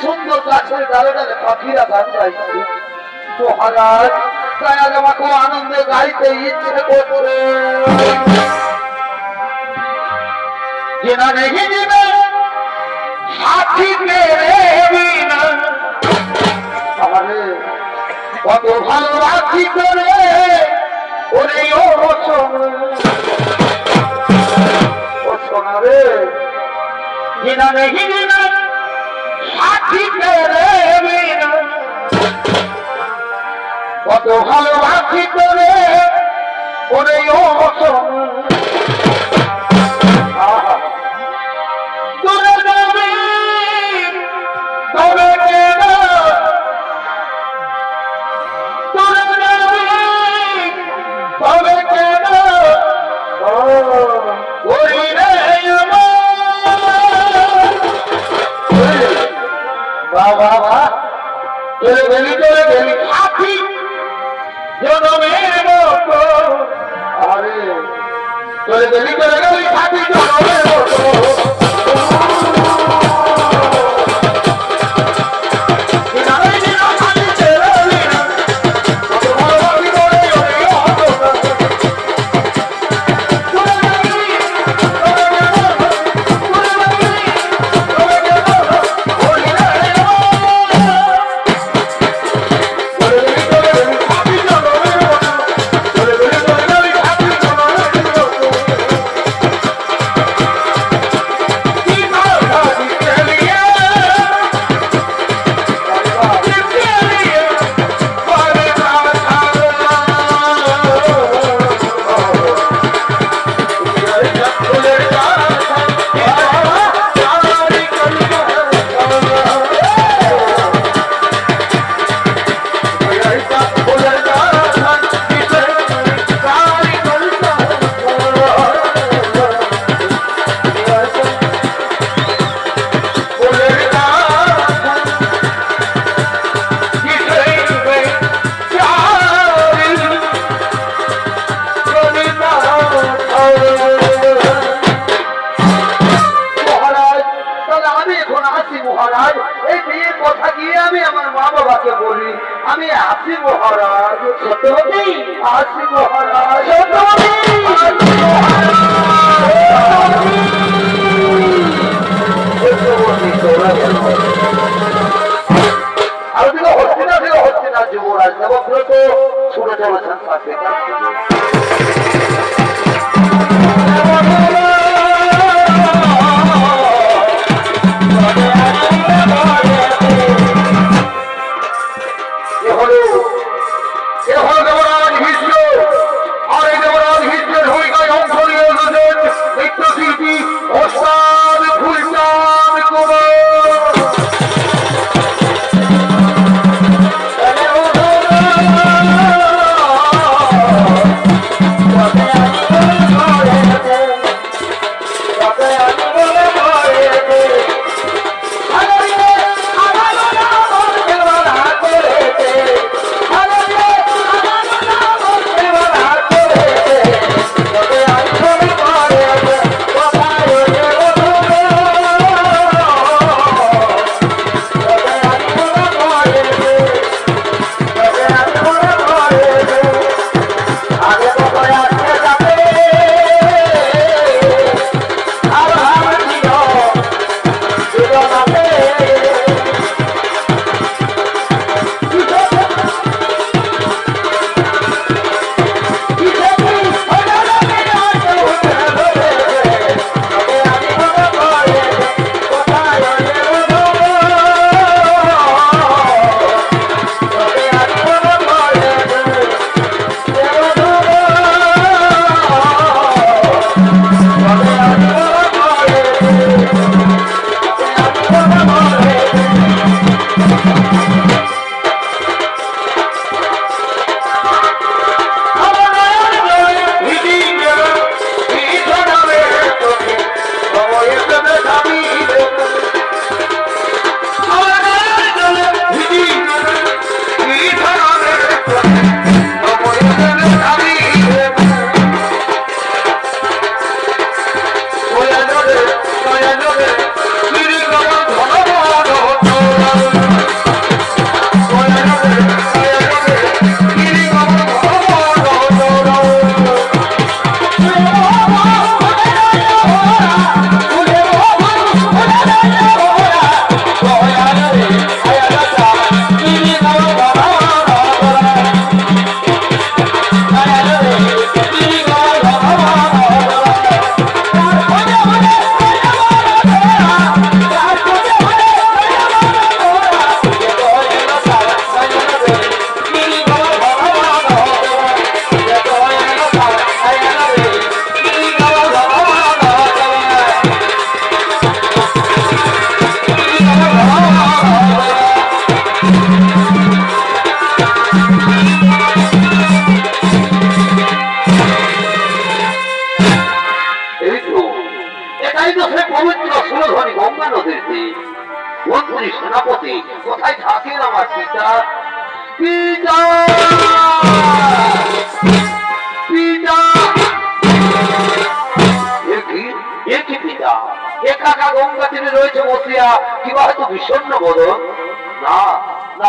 সুন্দর গাছের ডালে ডালে পাখিরা গান গাইছে মহারাজ, তাই আজ আমাকে আনন্দে গাইতে ইচ্ছে করছে। যেনা নেই দিবে সাথী মেরে বিনা, আমারে কত ভালোবাসি করে ওরে ও সোনা রে, যেনা নেই দিবে সাথী মেরে বিনা, কত ভালোবাসি করে ওরে ও চলে গেলি সাথী জনমের মতো, আরে চলে গেলি সাথী জনমের মতো। মহারাজ, এই বিয়ের কথা গিয়ে আমি আমার মা বাবাকে বলি আমি আসি মহারাজ, সত্যি আসি মহারাজ, আর দিকে হচ্ছে না যুবরাজ দেবব্রত শুনে চলেছেন সাথে।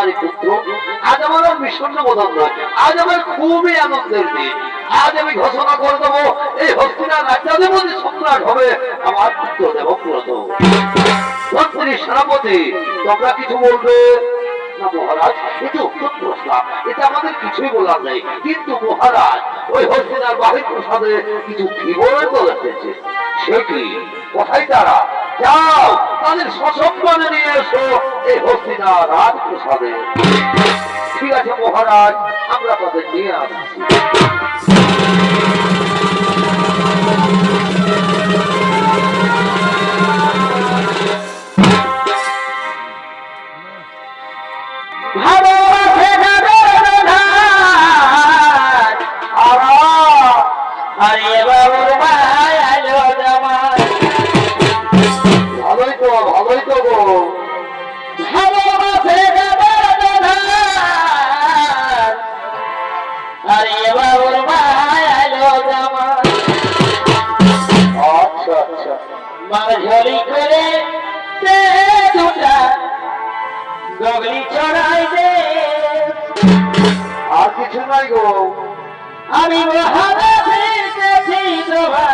আমারই পুত্র, আজ আমার আর বিষণ্ণ বোধন নয়, আজ আমার খুবই আনন্দের দিন। আজ আমি ঘোষণা করে দেবো, এই হস্তিনার রাজ্যাধিপতি সম্রাট হবে আমার পুত্র দেবব্রত। মন্ত্রী সেনাপতি, তোমরা কিছু বলবে না মহারাজ? এটি উত্তর প্রস্তাব, এটা আমাদের কিছুই বলার নেই। কিন্তু মহারাজ, ওই হস্তিনার বাহির প্রসাদে কিছু বিবরণ বলে এসেছে। সে কি? কোথায় তারা? যাও, তাদের সসম্মানে নিয়ে এসো এই হস্তিনার রাজপ্রসাদে। ঠিক আছে মহারাজ, আমরা তাদের নিয়ে আসছি। ভালোই তো, ভালোই তো গো। আচ্ছা আচ্ছা, মাঝলি করে দুটা গগলি ছড়াই দে। আর কিছু নাই গো। আমি মহারাজেছি তোমা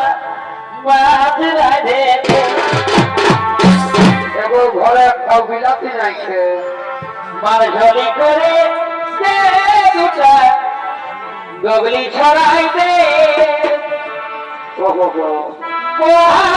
মাছ রাধে এবার ঘরে একটা বিলাতি নাই খে। মাঝলি করে দুটা গগলি ছড়াই দে। ওহো গো। মহা